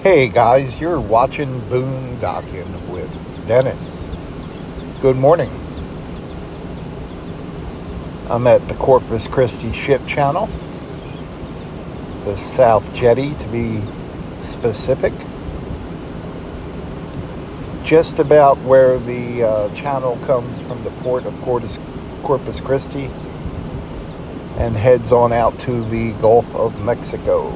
Hey guys, you're watching Boondocking with Dennis. Good morning. I'm at the Corpus Christi Ship Channel, the South Jetty to be specific. Just about where the channel comes from the port of Corpus Christi and heads on out to the Gulf of Mexico.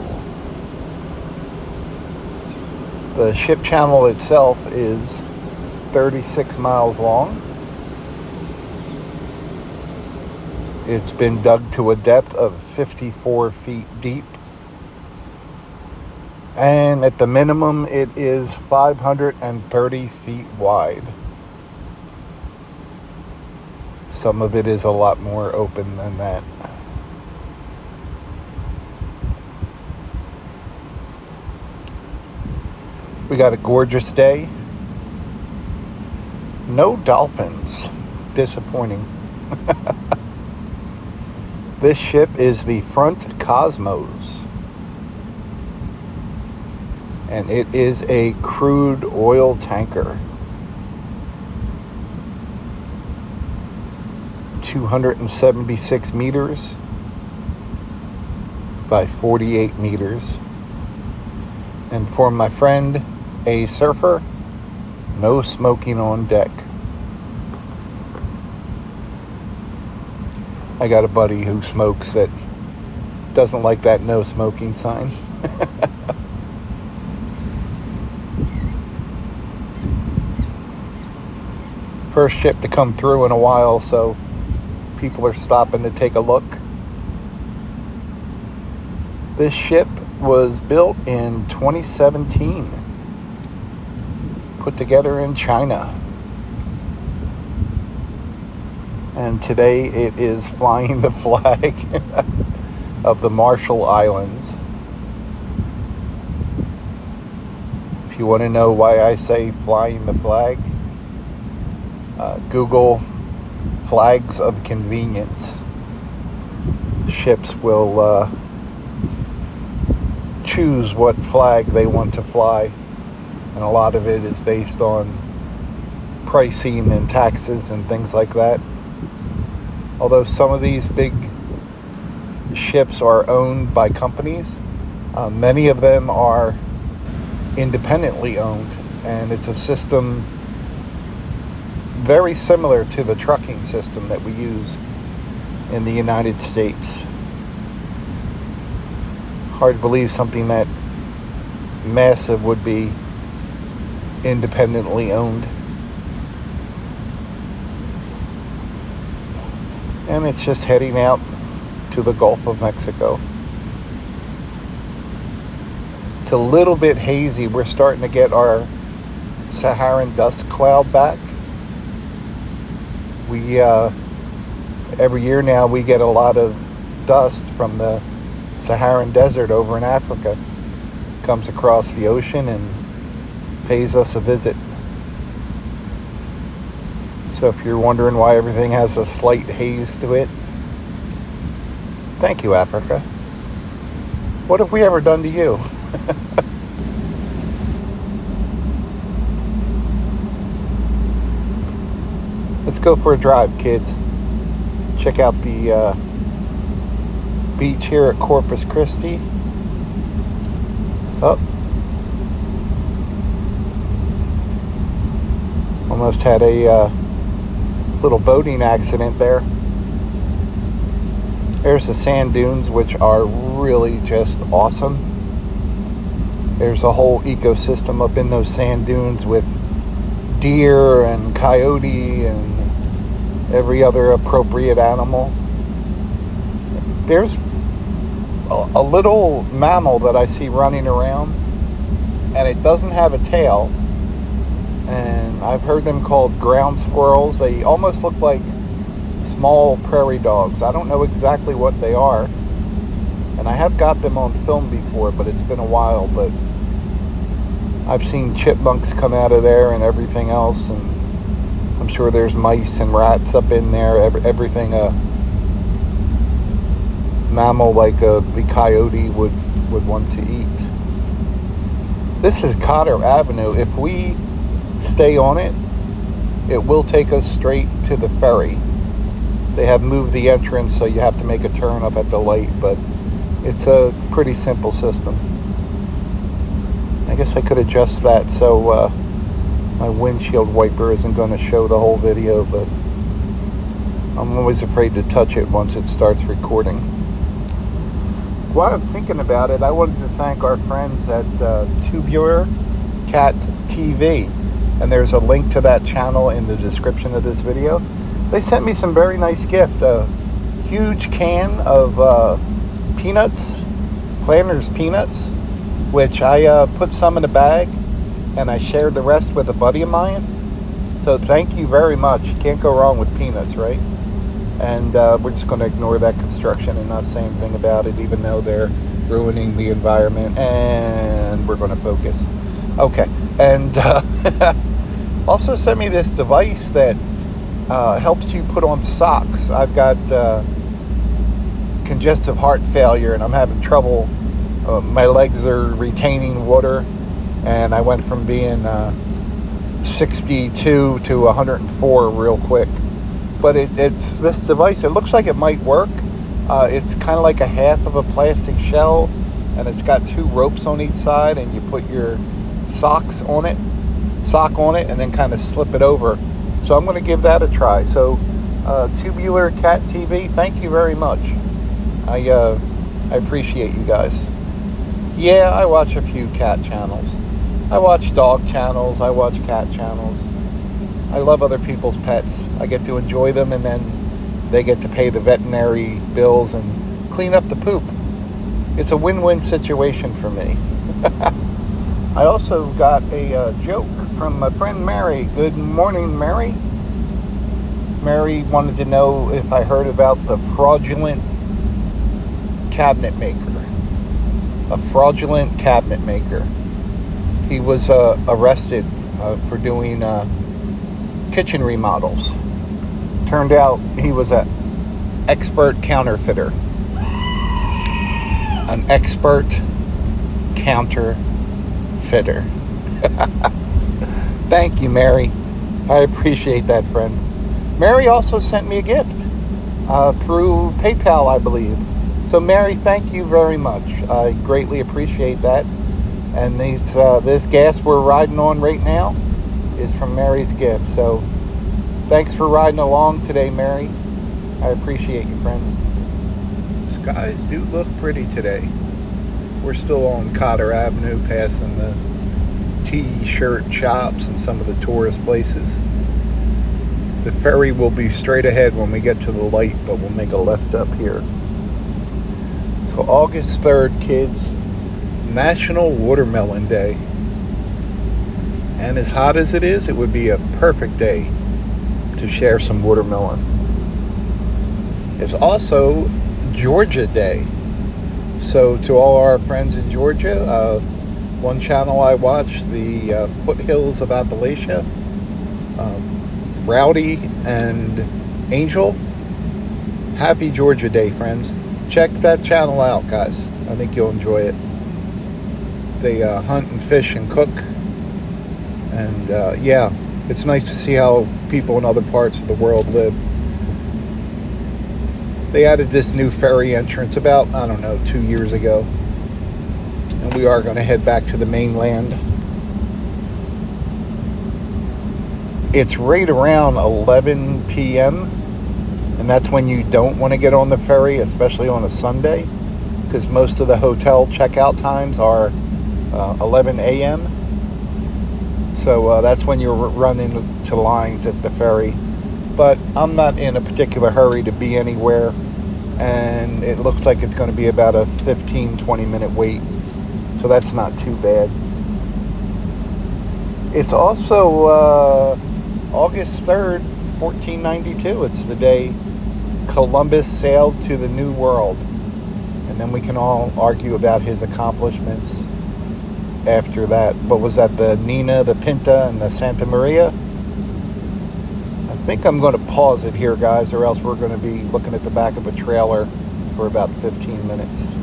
The ship channel itself is 36 miles long. It's been dug to a depth of 54 feet deep. And at the minimum, it is 530 feet wide. Some of it is a lot more open than that. We got a gorgeous day. No dolphins. Disappointing. This ship is the Front Cosmos. And it is a crude oil tanker. 276 meters by 48 meters. And for my friend, a surfer, no smoking on deck. I got a buddy who smokes that doesn't like that no smoking sign. First ship to come through in a while, so people are stopping to take a look. This ship was built in 2017, put together in China, and today it is flying the flag of the Marshall Islands. If you want to know why I say flying the flag, Google flags of convenience. Ships will choose what flag they want to fly, and a lot of it is based on pricing and taxes and things like that. Although some of these big ships are owned by companies, many of them are independently owned, and it's a system very similar to the trucking system that we use in the United States. Hard to believe something that massive would be independently owned. And it's just heading out to the Gulf of Mexico. It's a little bit hazy. We're starting to get our Saharan dust cloud back. We every year now we get a lot of dust from the Saharan desert over in Africa. Comes across the ocean and pays us a visit. So if you're wondering why everything has a slight haze to it, thank you, Africa. What have we ever done to you? Let's go for a drive, kids. Check out the beach here at Corpus Christi. Oh. Almost had a little boating accident there. There's the sand dunes, which are really just awesome. There's a whole ecosystem up in those sand dunes with deer and coyote and every other appropriate animal. There's a little mammal that I see running around, and it doesn't have a tail, and I've heard them called ground squirrels. They almost look like small prairie dogs. I don't know exactly what they are, and I have got them on film before, but it's been a while. But I've seen chipmunks come out of there and everything else, and I'm sure there's mice and rats up in there. Everything a mammal like the coyote would want to eat. This is Cotter Avenue. If we stay on it, it will take us straight to the ferry. They have moved the entrance, so you have to make a turn up at the light, but it's a pretty simple system. I guess I could adjust that so my windshield wiper isn't going to show the whole video, but I'm always afraid to touch it once it starts recording. While I'm thinking about it, I wanted to thank our friends at Tubular Cat TV, and there's a link to that channel in the description of this video. They sent me some very nice gift, a huge can of peanuts, Planters peanuts, which I put some in a bag, and I shared the rest with a buddy of mine. So thank you very much. You can't go wrong with peanuts, right? And we're just going to ignore that construction and not say anything about it, even though they're ruining the environment, and we're going to focus. Okay, and also sent me this device that helps you put on socks. I've got congestive heart failure, and I'm having trouble. My legs are retaining water, and I went from being 62 to 104 real quick. But it's this device. It looks like it might work. It's kind of like a half of a plastic shell, and it's got two ropes on each side, and you put your sock on it, and then kind of slip it over. So I'm going to give that a try. So Tubular Cat TV, thank you very much. I appreciate you guys. Yeah, I watch a few cat channels. I watch dog channels. I watch cat channels. I love other people's pets. I get to enjoy them, and then they get to pay the veterinary bills and clean up the poop. It's a win-win situation for me. I also got a joke from my friend Mary. Good morning, Mary. Mary wanted to know if I heard about the fraudulent cabinet maker. A fraudulent cabinet maker. He was arrested for doing kitchen remodels. Turned out he was an expert counterfeiter. An expert counterfeiter. Thank you, Mary. I appreciate that, friend. Mary also sent me a gift through PayPal, I believe. So, Mary, thank you very much. I greatly appreciate that. And this gas we're riding on right now is from Mary's gift. So, thanks for riding along today, Mary. I appreciate you, friend. Skies do look pretty today. We're still on Cotter Avenue, passing the T-shirt shops and some of the tourist places. The ferry will be straight ahead when we get to the light, but we'll make a left up here. So August 3rd, kids, National Watermelon Day. And as hot as it is, it would be a perfect day to share some watermelon. It's also Georgia Day. So to all our friends in Georgia, one channel I watch, the Foothills of Appalachia, Rowdy and Angel, happy Georgia Day, friends. Check that channel out, guys. I think you'll enjoy it. They hunt and fish and cook. And yeah, it's nice to see how people in other parts of the world live. They added this new ferry entrance about, 2 years ago. And we are going to head back to the mainland. It's right around 11 p.m. And that's when you don't want to get on the ferry, especially on a Sunday, because most of the hotel checkout times are 11 a.m. So that's when you run into lines at the ferry. But I'm not in a particular hurry to be anywhere, and it looks like it's going to be about a 15-20 minute wait, so that's not too bad. It's also August 3rd, 1492. It's the day Columbus sailed to the New World, and then we can all argue about his accomplishments after that. What was that, the Nina, the Pinta, and the Santa Maria? I think I'm going to pause it here, guys, or else we're going to be looking at the back of a trailer for about 15 minutes.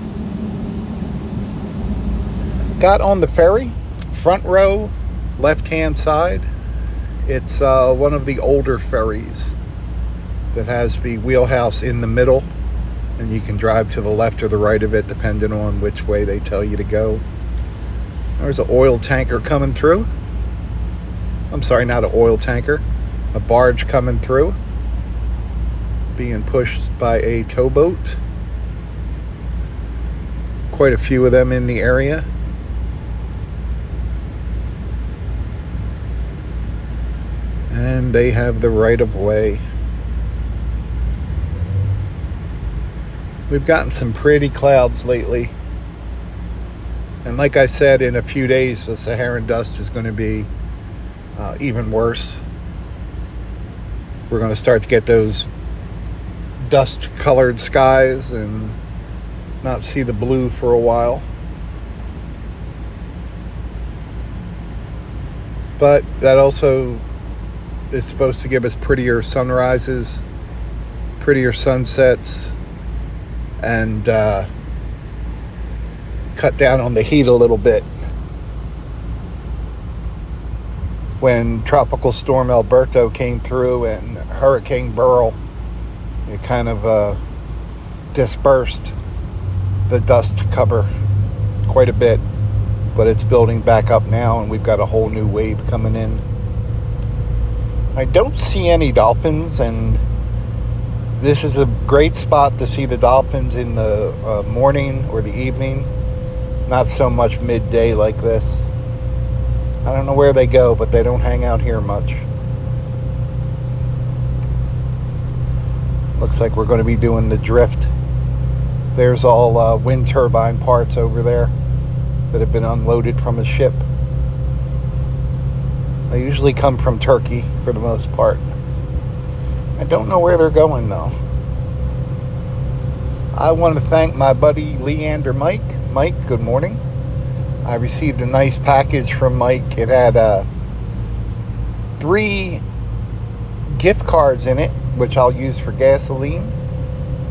Got on the ferry front row, left-hand side, it's one of the older ferries that has the wheelhouse in the middle, and you can drive to the left or the right of it depending on which way they tell you to go. There's an oil tanker coming through. I'm sorry, not an oil tanker. A barge coming through, being pushed by a towboat. Quite a few of them in the area. And they have the right of way. We've gotten some pretty clouds lately. And like I said, in a few days, the Saharan dust is going to be even worse. We're going to start to get those dust-colored skies and not see the blue for a while. But that also is supposed to give us prettier sunrises, prettier sunsets, and cut down on the heat a little bit. When Tropical Storm Alberto came through and Hurricane Beryl, it kind of dispersed the dust cover quite a bit, but it's building back up now, and we've got a whole new wave coming in. I don't see any dolphins, and this is a great spot to see the dolphins in the morning or the evening, not so much midday like this. I don't know where they go, but they don't hang out here much. Looks like we're going to be doing the drift. There's all wind turbine parts over there that have been unloaded from a ship. They usually come from Turkey for the most part. I don't know where they're going though. I want to thank my buddy Leander Mike. Mike, good morning. I received a nice package from Mike. It had 3 gift cards in it, which I'll use for gasoline.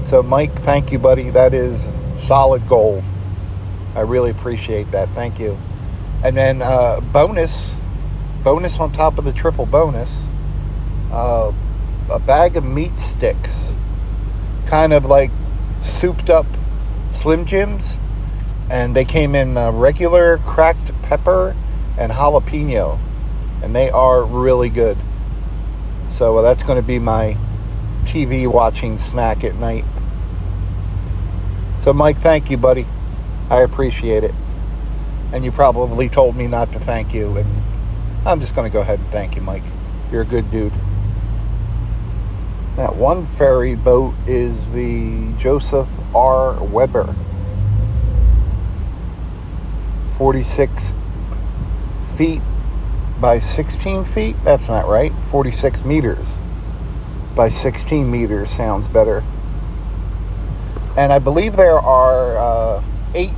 So Mike, thank you, buddy. That is solid gold. I really appreciate that. Thank you. And then bonus on top of the triple bonus, a bag of meat sticks, kind of like souped up Slim Jims, and they came in regular cracked pepper and jalapeno, and they are really good. So that's going to be my TV watching snack at night. So Mike, thank you, buddy. I appreciate it. And you probably told me not to thank you, and I'm just going to go ahead and thank you, Mike. You're a good dude. That one ferry boat is the Joseph R. Weber. 46 feet by 16 feet? That's not right. 46 meters by 16 meters sounds better. And I believe there are 8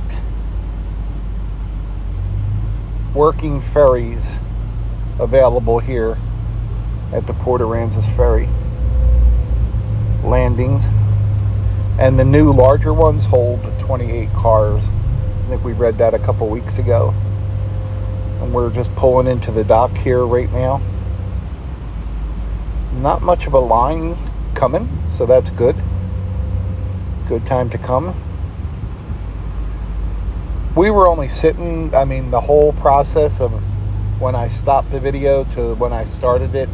working ferries available here at the Port Aransas Ferry landings. And the new larger ones hold 28 cars. I think we read that a couple weeks ago. And we're just pulling into the dock here right now. Not much of a line coming, so that's good. Good time to come. We were only sitting, the whole process of when I stopped the video to when I started it,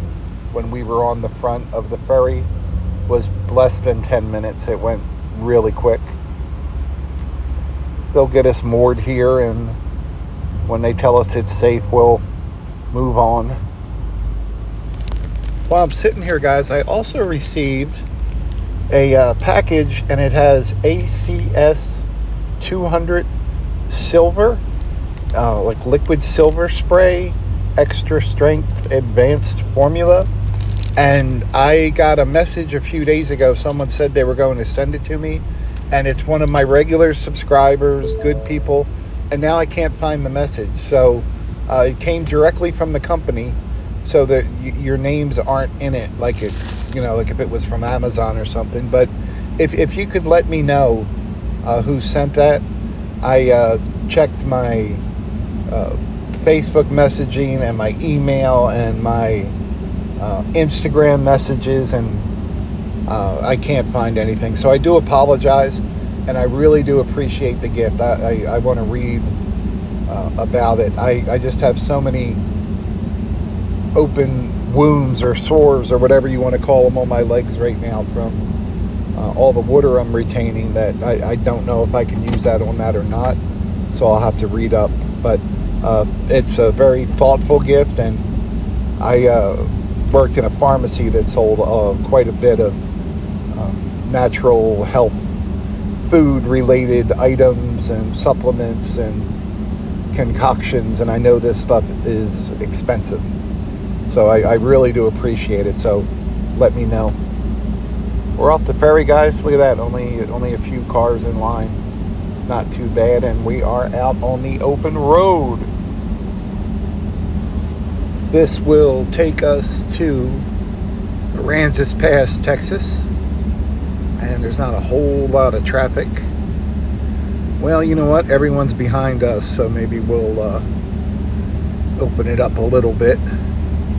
when we were on the front of the ferry, was less than 10 minutes. It went really quick. They'll get us moored here, and when they tell us it's safe, we'll move on. While I'm sitting here, guys, I also received a package, and it has ACS 200 silver, like liquid silver spray, extra strength advanced formula. And I got a message a few days ago. Someone said they were going to send it to me, and it's one of my regular subscribers, good people, and now I can't find the message. So it came directly from the company, so that your names aren't in it, like it, like if it was from Amazon or something. But if you could let me know who sent that. I checked my Facebook messaging and my email and my Instagram messages, and I can't find anything. So I do apologize, and I really do appreciate the gift. I want to read about it. I just have so many open wounds or sores or whatever you want to call them on my legs right now from all the water I'm retaining, that I don't know if I can use that on that or not. So I'll have to read up. But it's a very thoughtful gift, and I worked in a pharmacy that sold quite a bit of natural health food related items and supplements and concoctions, and I know this stuff is expensive. So I really do appreciate it. So let me know. We're off the ferry, guys. Look at that. Only a few cars in line. Not too bad. And we are out on the open road. This will take us to Aransas Pass, Texas. And there's not a whole lot of traffic. Well, you know what? Everyone's behind us, so maybe we'll open it up a little bit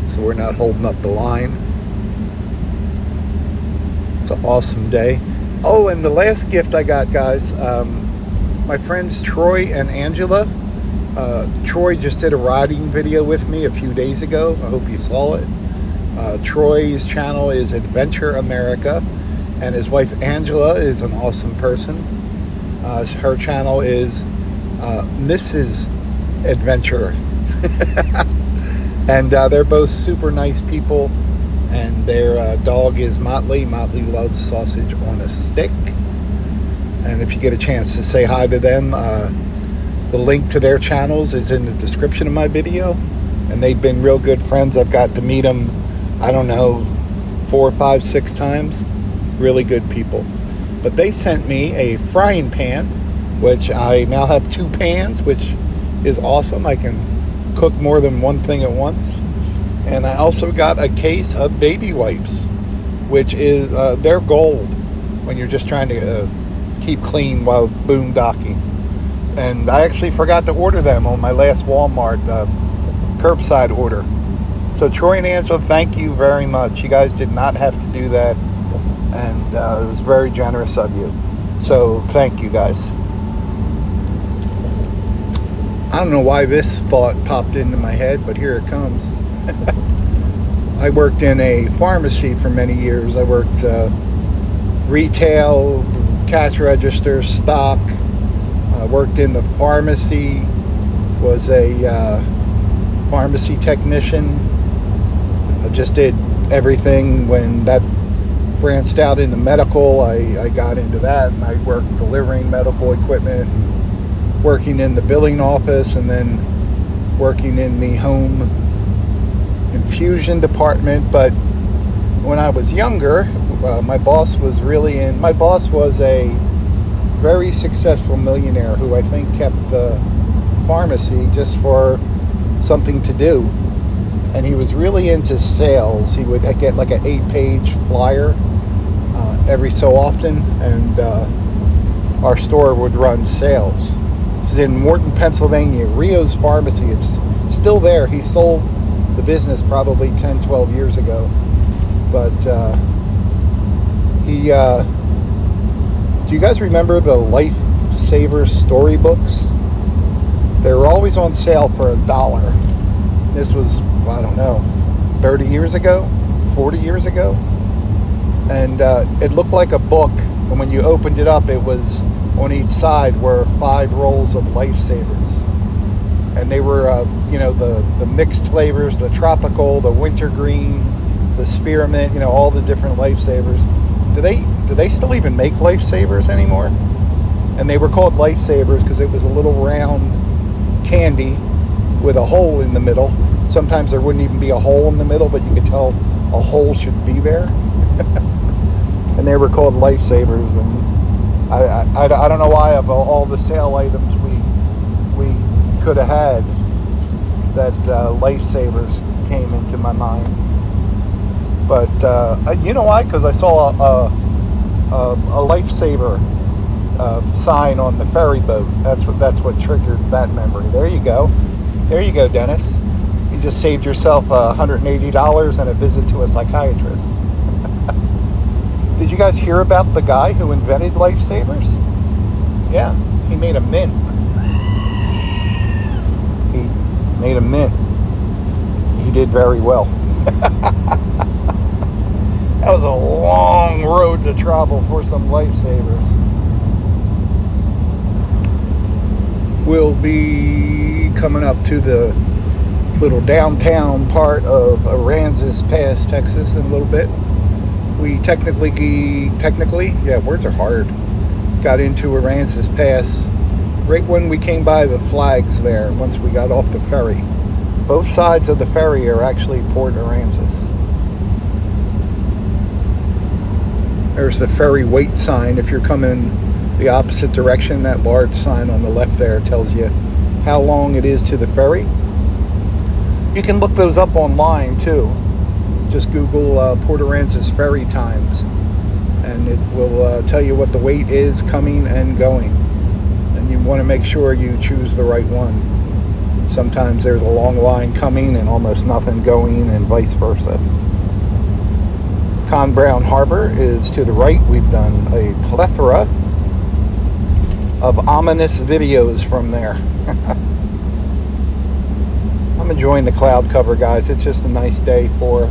so we're not holding up the line. It's an awesome day. Oh, and the last gift I got, guys, my friends Troy and Angela. Troy just did a riding video with me a few days ago. I hope you saw it. Troy's channel is Adventure America, and his wife Angela is an awesome person. Her channel is Mrs. Adventure. And they're both super nice people. And their dog is Motley. Motley loves sausage on a stick. And if you get a chance to say hi to them, the link to their channels is in the description of my video. And they've been real good friends. I've got to meet them, I don't know, 4, 5, 6 times. Really good people. But they sent me a frying pan, which I now have 2 pans, which is awesome. I can cook more than one thing at once. And I also got a case of baby wipes, which is they're gold when you're just trying to keep clean while boondocking. And I actually forgot to order them on my last Walmart curbside order. So Troy and Angela, thank you very much. You guys did not have to do that, and it was very generous of you. So thank you, guys. I don't know why this thought popped into my head, but here it comes. I worked in a pharmacy for many years. I worked retail, cash register, stock. I worked in the pharmacy, was a pharmacy technician. I just did everything. When that branched out into medical, I got into that, and I worked delivering medical equipment, working in the billing office, and then working in the home infusion department. But when I was younger, my boss was a very successful millionaire who I think kept the pharmacy just for something to do. And he was really into sales. He would get like an 8-page flyer every so often, and our store would run sales. It was in Morton, Pennsylvania, Rio's Pharmacy. It's still there. He sold the business probably 10, 12 years ago. But do you guys remember the Lifesavers storybooks? They were always on sale for $1. This was, I don't know, 30 years ago, 40 years ago. And it looked like a book. And when you opened it up, it was on each side were 5 rolls of Lifesavers. And they were, the mixed flavors, the tropical, the wintergreen, the spearmint, all the different Lifesavers. Do they still even make Lifesavers anymore? And they were called Lifesavers because it was a little round candy with a hole in the middle. Sometimes there wouldn't even be a hole in the middle, but you could tell a hole should be there. And they were called Lifesavers. And I don't know why of all the sale items we could have had, that Lifesavers came into my mind. But you know why? Because I saw a Lifesaver sign on the ferry boat. That's what triggered that memory. There you go. There you go, Dennis. You just saved yourself $180 and a visit to a psychiatrist. Did you guys hear about the guy who invented lifesavers? Yeah, he made a mint. He made a mint. He did very well. That was a long road to travel for some lifesavers. We'll be coming up to the little downtown part of Aransas Pass, Texas in a little bit. We technically, yeah, words are hard, got into Aransas Pass right when we came by the flags there, once we got off the ferry. Both sides of the ferry are actually Port Aransas. There's the ferry wait sign. If you're coming the opposite direction, that large sign on the left there tells you how long it is to the ferry. You can look those up online too. Just Google Port Aransas ferry times, and it will tell you what the wait is coming and going. And you want to make sure you choose the right one. Sometimes there's a long line coming and almost nothing going, and vice versa. Con Brown Harbor is to the right. We've done a plethora of ominous videos from there. I'm enjoying the cloud cover, guys. It's just a nice day for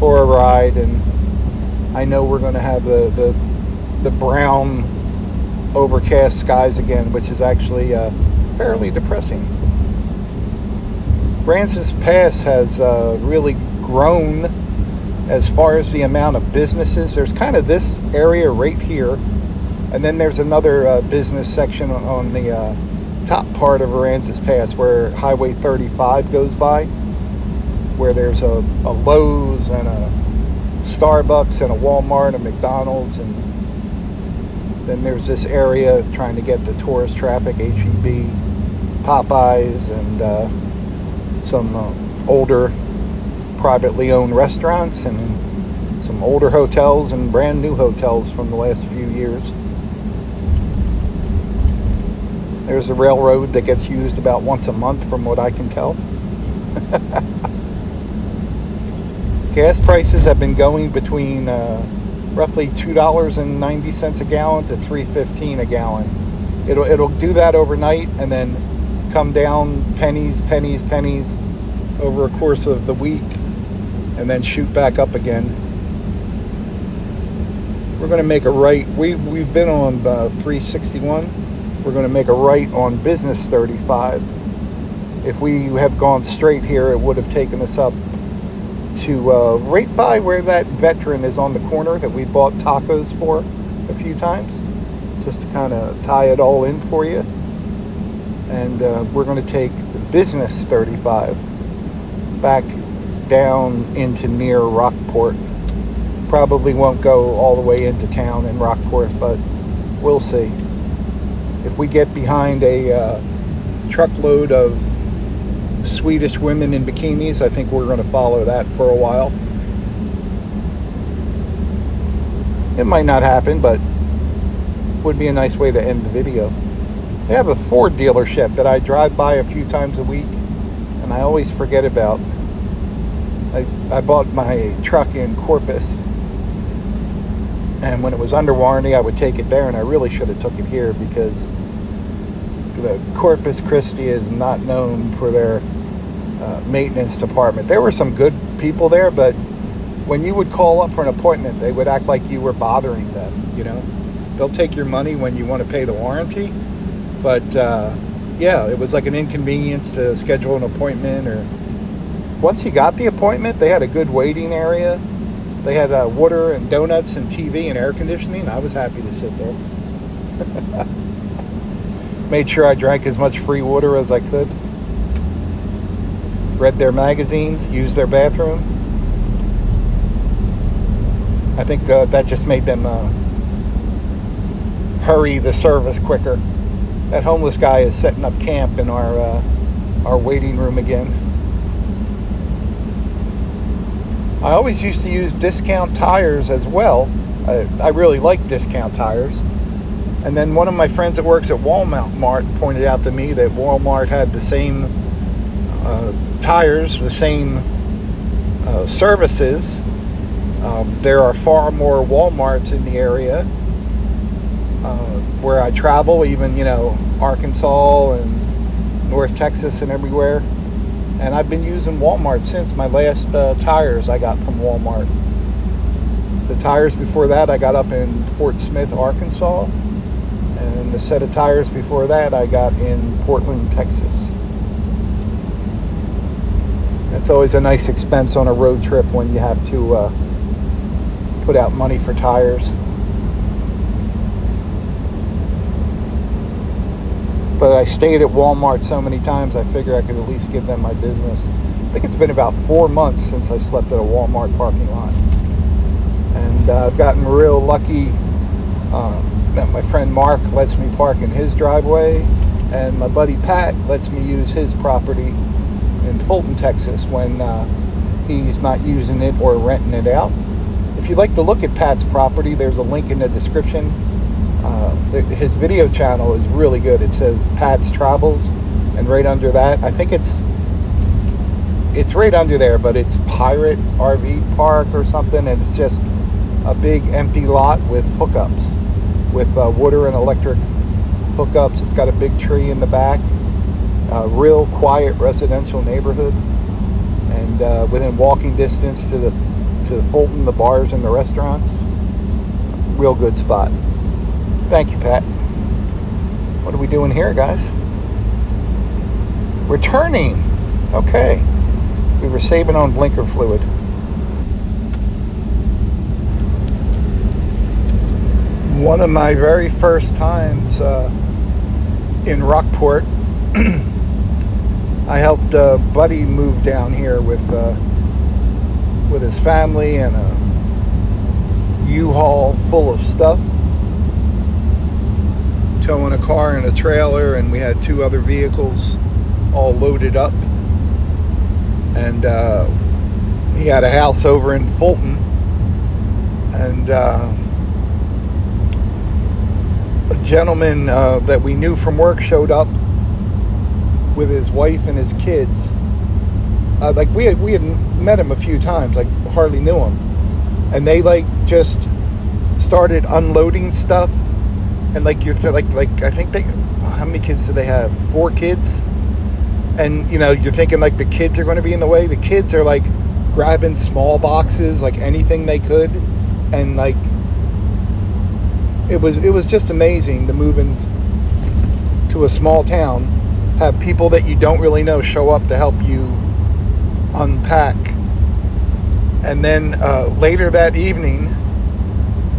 a ride, and I know we're going to have the brown overcast skies again, which is actually fairly depressing. Aransas Pass has really grown as far as the amount of businesses. There's kind of this area right here, and then there's another business section on the top part of Aransas Pass where Highway 35 goes by, where there's a Lowe's and a Starbucks and a Walmart, a McDonald's, and then there's this area trying to get the tourist traffic, H-E-B, Popeyes, and some older privately owned restaurants and some older hotels and brand new hotels from the last few years. There's a railroad that gets used about once a month from what I can tell. Gas prices have been going between roughly $2.90 a gallon to $3.15 a gallon. It'll do that overnight and then come down pennies over a course of the week, and then shoot back up again. We're going to make a right. We've been on 361. We're going to make a right on Business 35. If we have gone straight here, it would have taken us up to right by where that veteran is on the corner that we bought tacos for a few times, just to kind of tie it all in for you. And we're going to take Business 35 back down into near Rockport. Probably won't go all the way into town in Rockport, but we'll see. If we get behind a truckload of Swedish women in bikinis, I think we're going to follow that for a while. It might not happen, but would be a nice way to end the video. They have a Ford dealership that I drive by a few times a week, and I always forget about. I bought my truck in Corpus, and when it was under warranty, I would take it there, and I really should have took it here because the Corpus Christi is not known for their maintenance department. There were some good people there, but when you would call up for an appointment, they would act like you were bothering them, you know. They'll take your money when you want to pay the warranty, but yeah, it was like an inconvenience to schedule an appointment. Or once you got the appointment, they had a good waiting area. They had water and donuts and TV and air conditioning. I was happy to sit there. Made sure I drank as much free water as I could. Read their magazines, used their bathroom. I think that just made them hurry the service quicker. That homeless guy is setting up camp in our waiting room again. I always used to use Discount Tires as well. I really like Discount Tires. And then one of my friends that works at Walmart pointed out to me that Walmart had the same tires, the same services. There are far more Walmarts in the area where I travel, even, Arkansas and North Texas and everywhere. And I've been using Walmart since. My last tires I got from Walmart. The tires before that I got up in Fort Smith, Arkansas. And the set of tires before that I got in Portland, Texas. It's always a nice expense on a road trip when you have to put out money for tires. But I stayed at Walmart so many times, I figure I could at least give them my business. I think it's been about 4 months since I slept at a Walmart parking lot. And I've gotten real lucky that my friend Mark lets me park in his driveway, and my buddy Pat lets me use his property in Fulton, Texas, when he's not using it or renting it out. If you'd like to look at Pat's property, there's a link in the description. His video channel is really good. It says Pat's Travels, and right under that, I think it's right under there, but it's Pirate RV Park or something, and it's just a big empty lot with hookups, with water and electric hookups. It's got a big tree in the back, a real quiet residential neighborhood, and within walking distance to the Fulton, the bars and the restaurants. Real good spot. Thank you, Pat. What are we doing here, guys? Returning. Okay. We were saving on blinker fluid. One of my very first times in Rockport, I helped a buddy move down here with his family and a U-Haul full of stuff, towing a car and a trailer, and we had 2 other vehicles all loaded up. And he had a house over in Fulton, and a gentleman that we knew from work showed up with his wife and his kids. We had met him a few times, hardly knew him, and they just started unloading stuff. And I think how many kids do they have? 4 kids. And you're thinking the kids are going to be in the way. The kids are grabbing small boxes, anything they could, and it was just amazing to move into a small town, have people that you don't really know show up to help you unpack. And then later that evening,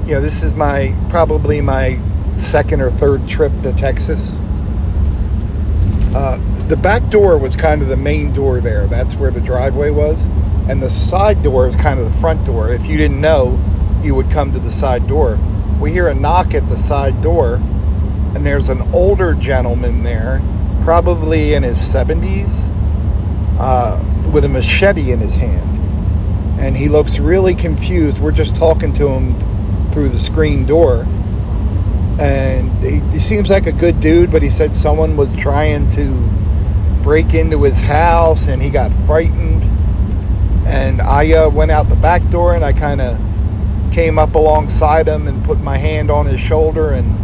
this is probably my second or third trip to Texas. The back door was kind of the main door there. That's where the driveway was. And the side door is kind of the front door. If you didn't know, you would come to the side door. We hear a knock at the side door, and there's an older gentleman there, probably in his 70s, with a machete in his hand. And he looks really confused. We're just talking to him through the screen door. And he seems like a good dude, but he said someone was trying to break into his house, and he got frightened. And I went out the back door, and I kind of came up alongside him and put my hand on his shoulder and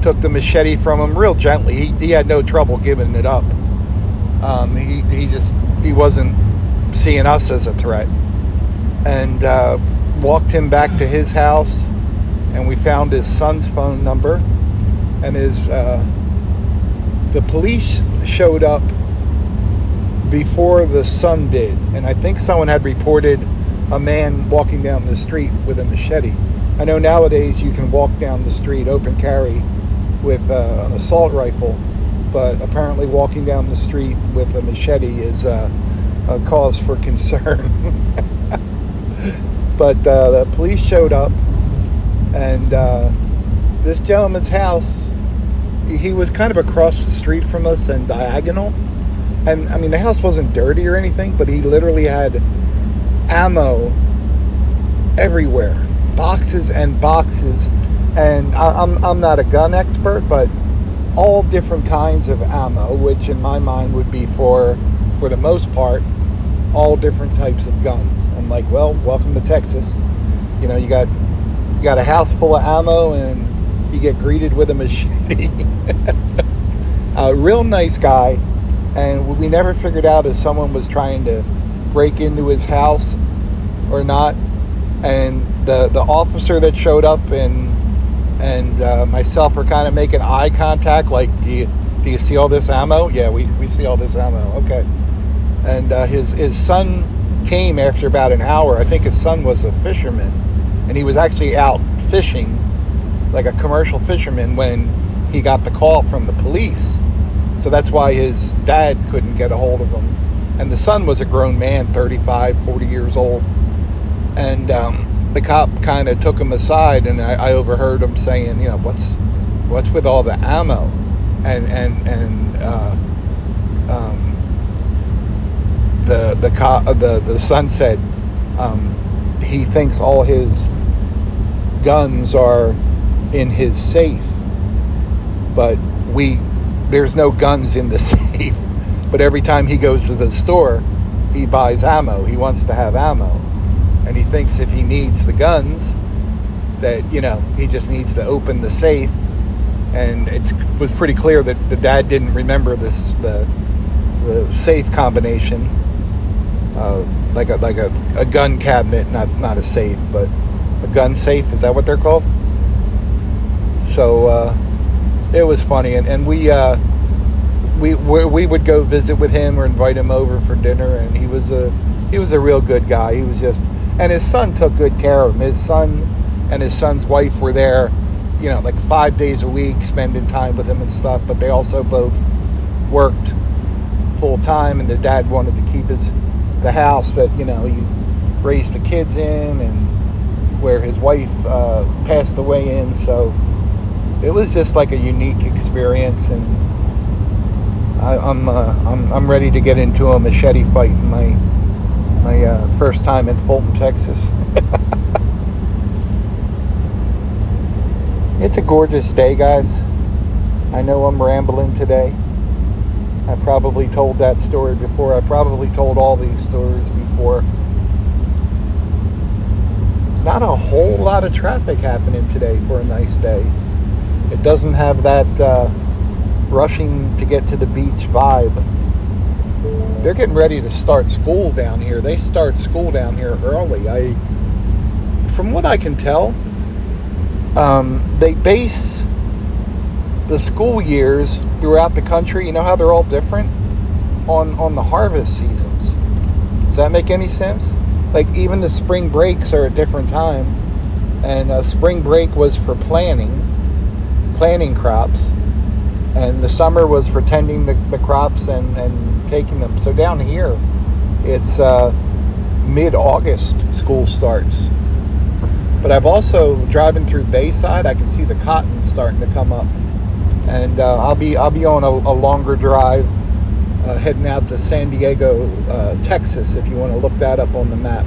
took the machete from him real gently. He had no trouble giving it up. He wasn't seeing us as a threat. And walked him back to his house, and we found his son's phone number, and the police showed up before the son did, and I think someone had reported a man walking down the street with a machete. I know nowadays you can walk down the street open carry with an assault rifle, but apparently walking down the street with a machete is a cause for concern. But the police showed up, and this gentleman's house, he was kind of across the street from us and diagonal. And I mean, the house wasn't dirty or anything, but he literally had ammo everywhere, boxes and boxes. And I'm not a gun expert, but all different kinds of ammo, which in my mind would be for for the most part, all different types of guns. I'm like, well, welcome to Texas. You know, you got a house full of ammo, and you get greeted with a machete. A real nice guy, and we never figured out if someone was trying to break into his house or not. And the officer that showed up and myself were kind of making eye contact, like, do you see all this ammo? Yeah, we see all this ammo. Okay. And his son came after about an hour. I think his son was a fisherman, and he was actually out fishing, like a commercial fisherman, when he got the call from the police. So that's why his dad couldn't get a hold of him. And the son was a grown man, 35, 40 years old. And the cop kind of took him aside, and I overheard him saying, you know, what's with all the ammo? The son said he thinks all his guns are in his safe, but there's no guns in the safe. But every time he goes to the store, he buys ammo. He wants to have ammo, and he thinks if he needs the guns, that, you know, he just needs to open the safe. And it was pretty clear that the dad didn't remember the safe combination, like a gun cabinet, not a safe, but a gun safe. Is that what they're called? So it was funny, and we would go visit with him or invite him over for dinner, and he was a real good guy. He was just, and his son took good care of him. His son and his son's wife were there, you know, like 5 days a week, spending time with him and stuff. But they also both worked full time, and the dad wanted to keep the house that, you know, he raised the kids in, and where his wife passed away in. So it was just like a unique experience, and I'm ready to get into a machete fight in my first time in Fulton, Texas. It's a gorgeous day, guys. I know I'm rambling today. I probably told that story before. I probably told all these stories before. Not a whole lot of traffic happening today for a nice day. It doesn't have that rushing to get to the beach vibe. They're getting ready to start school down here. They start school down here early. From what I can tell, they base the school years throughout the country. You know how they're all different? On the harvest seasons. Does that make any sense? Like, even the spring breaks are a different time. And spring break was for planting crops. And the summer was for tending the crops and taking them. So down here, it's mid-August school starts. But I've also, driving through Bayside, I can see the cotton starting to come up. And I'll be on a longer drive heading out to San Diego, Texas, if you want to look that up on the map.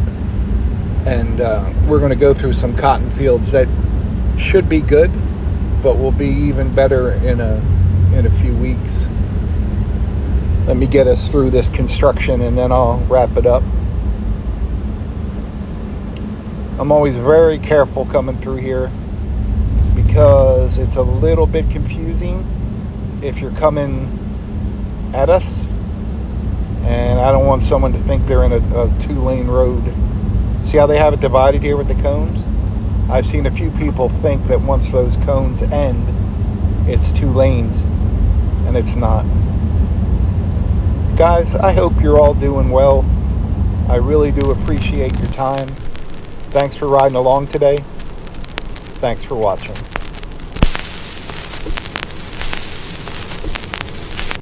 And we're going to go through some cotton fields that should be good, but will be even better in a few weeks. Let me get us through this construction, and then I'll wrap it up. I'm always very careful coming through here because it's a little bit confusing if you're coming at us, and I don't want someone to think they're in a 2-lane road. See how they have it divided here with the cones? I've seen a few people think that once those cones end, it's 2 lanes, and it's not. Guys, I hope you're all doing well. I really do appreciate your time. Thanks for riding along today. Thanks for watching.